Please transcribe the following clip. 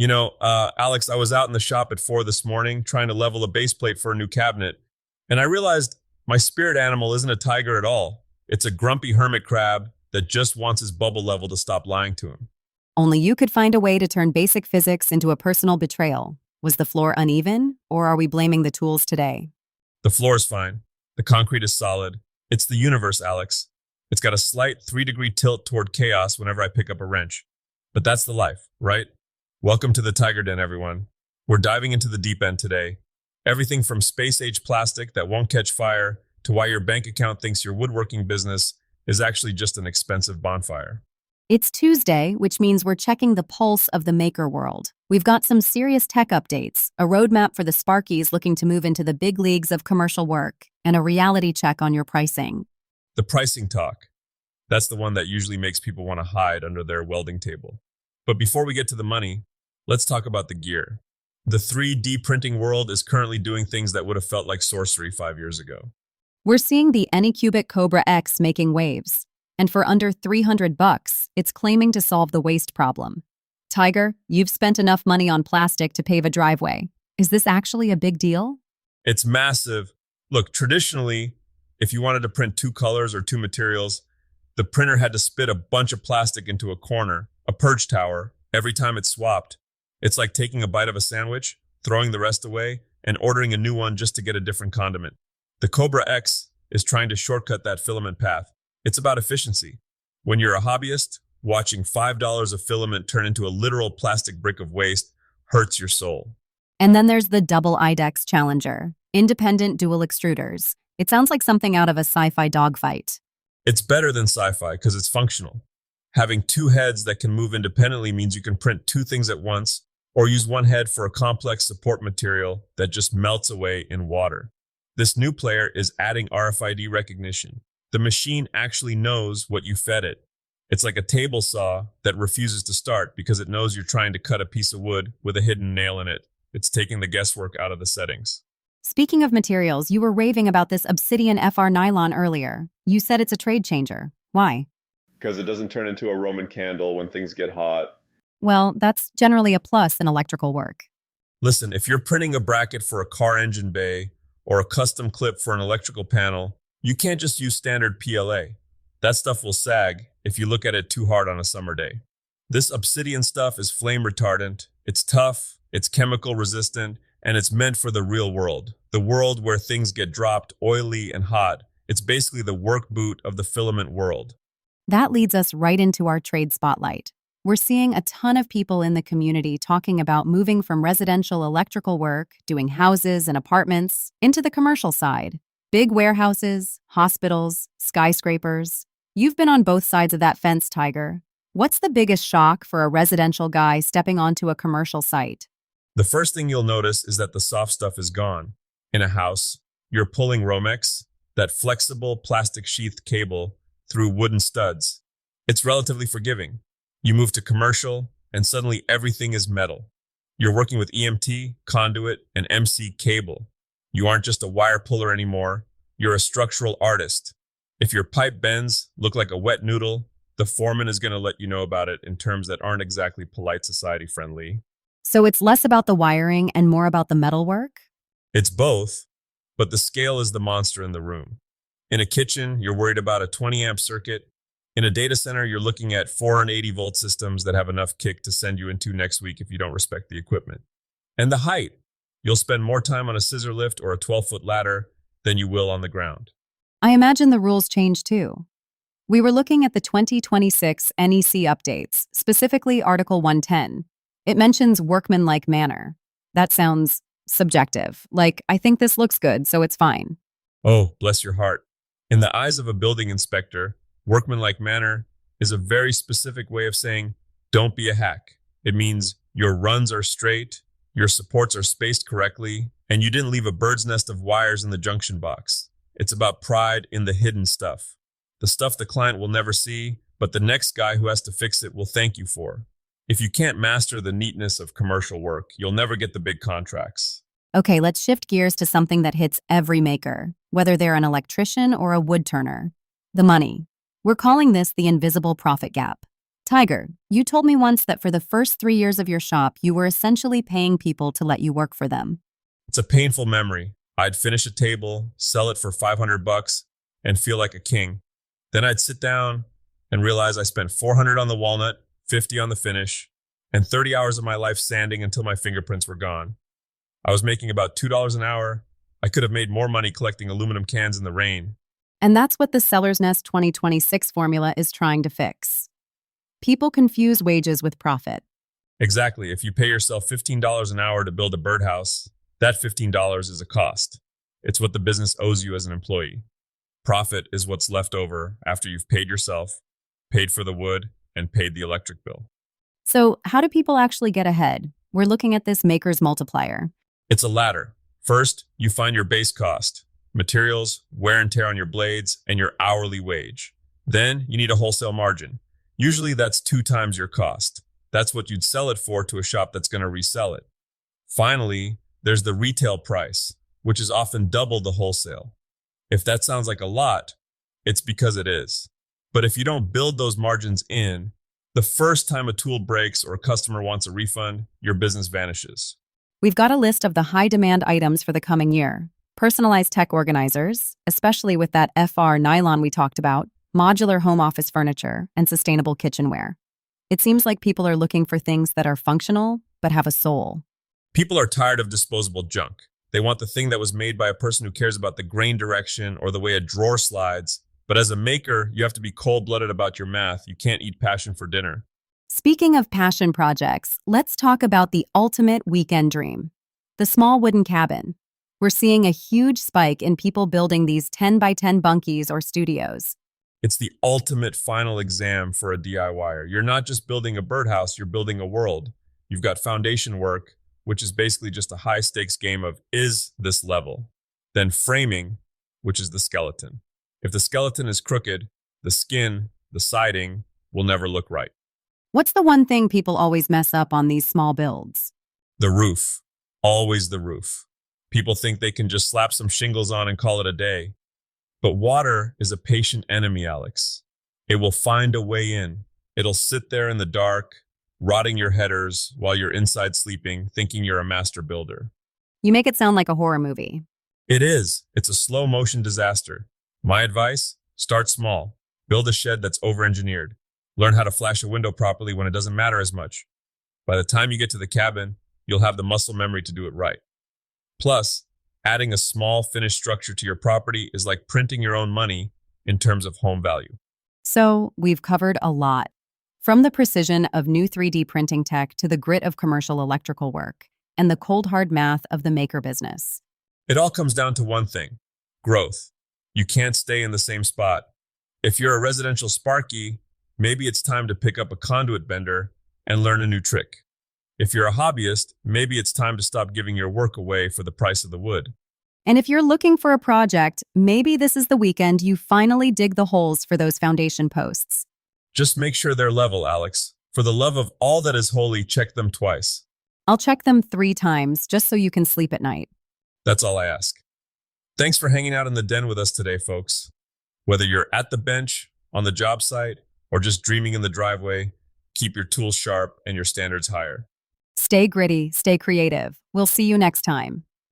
Alex, I was out in the shop at 4 this morning trying to level a base plate for a new cabinet, and I realized my spirit animal isn't a tiger at all. It's a grumpy hermit crab that just wants his bubble level to stop lying to him. Only you could find a way to turn basic physics into a personal betrayal. Was the floor uneven, or are we blaming the tools today? The floor is fine. The concrete is solid. It's the universe, Alex. It's got a slight 3-degree tilt toward chaos whenever I pick up a wrench. But that's the life, right? Welcome to the TigerDen, everyone. We're diving into the deep end today. Everything from space-age plastic that won't catch fire to why your bank account thinks your woodworking business is actually just an expensive bonfire. It's Tuesday, which means we're checking the pulse of the maker world. We've got some serious tech updates, a roadmap for the Sparkies looking to move into the big leagues of commercial work, and a reality check on your pricing. The pricing talk. That's the one that usually makes people want to hide under their welding table. But before we get to the money, let's talk about the gear. The 3D printing world is currently doing things that would have felt like sorcery 5 years ago. We're seeing the Anycubic Cobra X making waves. And for under $300, it's claiming to solve the waste problem. Tiger, you've spent enough money on plastic to pave a driveway. Is this actually a big deal? It's massive. Look, traditionally, if you wanted to print 2 colors or 2 materials, the printer had to spit a bunch of plastic into a corner, a purge tower, every time it swapped. It's like taking a bite of a sandwich, throwing the rest away, and ordering a new one just to get a different condiment. The Cobra X is trying to shortcut that filament path. It's about efficiency. When you're a hobbyist, watching $5 of filament turn into a literal plastic brick of waste hurts your soul. And then there's the double IDEX Challenger, independent dual extruders. It sounds like something out of a sci-fi dogfight. It's better than sci-fi because it's functional. Having 2 heads that can move independently means you can print 2 things at once, or use one head for a complex support material that just melts away in water. This new player is adding RFID recognition. The machine actually knows what you fed it. It's like a table saw that refuses to start because it knows you're trying to cut a piece of wood with a hidden nail in it. It's taking the guesswork out of the settings. Speaking of materials, you were raving about this Obsidian FR nylon earlier. You said it's a trade changer. Why? Because it doesn't turn into a Roman candle when things get hot. Well, that's generally a plus in electrical work. Listen, if you're printing a bracket for a car engine bay or a custom clip for an electrical panel, you can't just use standard PLA. That stuff will sag if you look at it too hard on a summer day. This Obsidian stuff is flame retardant, it's tough, it's chemical resistant, and it's meant for the real world. The world where things get dropped oily and hot. It's basically the work boot of the filament world. That leads us right into our trade spotlight. We're seeing a ton of people in the community talking about moving from residential electrical work, doing houses and apartments, into the commercial side. Big warehouses, hospitals, skyscrapers. You've been on both sides of that fence, Tiger. What's the biggest shock for a residential guy stepping onto a commercial site? The first thing you'll notice is that the soft stuff is gone. In a house, you're pulling Romex, that flexible plastic sheathed cable, through wooden studs. It's relatively forgiving. You move to commercial, and suddenly everything is metal. You're working with EMT, conduit, and MC cable. You aren't just a wire puller anymore. You're a structural artist. If your pipe bends, look like a wet noodle, the foreman is going to let you know about it in terms that aren't exactly polite society friendly. So it's less about the wiring and more about the metalwork? It's both, but the scale is the monster in the room. In a kitchen, you're worried about a 20 amp circuit. In a data center, you're looking at 480 volt systems that have enough kick to send you into next week if you don't respect the equipment. And the height. You'll spend more time on a scissor lift or a 12-foot ladder than you will on the ground. I imagine the rules change too. We were looking at the 2026 NEC updates, specifically Article 110. It mentions workmanlike manner. That sounds subjective, like I think this looks good, so it's fine. Oh, bless your heart. In the eyes of a building inspector, workmanlike manner is a very specific way of saying, don't be a hack. It means your runs are straight, your supports are spaced correctly, and you didn't leave a bird's nest of wires in the junction box. It's about pride in the hidden stuff. The stuff the client will never see, but the next guy who has to fix it will thank you for. If you can't master the neatness of commercial work, you'll never get the big contracts. Okay, let's shift gears to something that hits every maker, whether they're an electrician or a wood turner. The money. We're calling this the invisible profit gap. Tiger, you told me once that for the first 3 years of your shop, you were essentially paying people to let you work for them. It's a painful memory. I'd finish a table, sell it for 500 bucks, and feel like a king. Then I'd sit down and realize I spent 400 on the walnut, 50 on the finish, and 30 hours of my life sanding until my fingerprints were gone. I was making about $2 an hour. I could have made more money collecting aluminum cans in the rain. And that's what the Seller's Nest 2026 formula is trying to fix. People confuse wages with profit. Exactly. If you pay yourself $15 an hour to build a birdhouse, that $15 is a cost. It's what the business owes you as an employee. Profit is what's left over after you've paid yourself, paid for the wood, and paid the electric bill. So, how do people actually get ahead? We're looking at this maker's multiplier. It's a ladder. First, you find your base cost, materials, wear and tear on your blades, and your hourly wage. Then you need a wholesale margin. Usually that's 2 times your cost. That's what you'd sell it for to a shop that's going to resell it. Finally, there's the retail price, which is often double the wholesale. If that sounds like a lot, it's because it is. But if you don't build those margins in, the first time a tool breaks or a customer wants a refund, your business vanishes. We've got a list of the high-demand items for the coming year. Personalized tech organizers, especially with that FR nylon we talked about, modular home office furniture, and sustainable kitchenware. It seems like people are looking for things that are functional, but have a soul. People are tired of disposable junk. They want the thing that was made by a person who cares about the grain direction or the way a drawer slides. But as a maker, you have to be cold-blooded about your math. You can't eat passion for dinner. Speaking of passion projects, let's talk about the ultimate weekend dream, the small wooden cabin. We're seeing a huge spike in people building these 10 by 10 bunkies or studios. It's the ultimate final exam for a DIYer. You're not just building a birdhouse, you're building a world. You've got foundation work, which is basically just a high-stakes game of, is this level? Then framing, which is the skeleton. If the skeleton is crooked, the skin, the siding, will never look right. What's the one thing people always mess up on these small builds? The roof. Always the roof. People think they can just slap some shingles on and call it a day. But water is a patient enemy, Alex. It will find a way in. It'll sit there in the dark, rotting your headers while you're inside sleeping, thinking you're a master builder. You make it sound like a horror movie. It is. It's a slow motion disaster. My advice, start small. Build a shed that's over-engineered. Learn how to flash a window properly when it doesn't matter as much. By the time you get to the cabin, you'll have the muscle memory to do it right. Plus, adding a small finished structure to your property is like printing your own money in terms of home value. So, we've covered a lot. From the precision of new 3D printing tech to the grit of commercial electrical work and the cold hard math of the maker business. It all comes down to one thing, growth. You can't stay in the same spot. If you're a residential Sparky, maybe it's time to pick up a conduit bender and learn a new trick. If you're a hobbyist, maybe it's time to stop giving your work away for the price of the wood. And if you're looking for a project, maybe this is the weekend you finally dig the holes for those foundation posts. Just make sure they're level, Alex. For the love of all that is holy, check them twice. I'll check them 3 times just so you can sleep at night. That's all I ask. Thanks for hanging out in the den with us today, folks. Whether you're at the bench, on the job site, or just dreaming in the driveway, keep your tools sharp and your standards higher. Stay gritty, stay creative. We'll see you next time.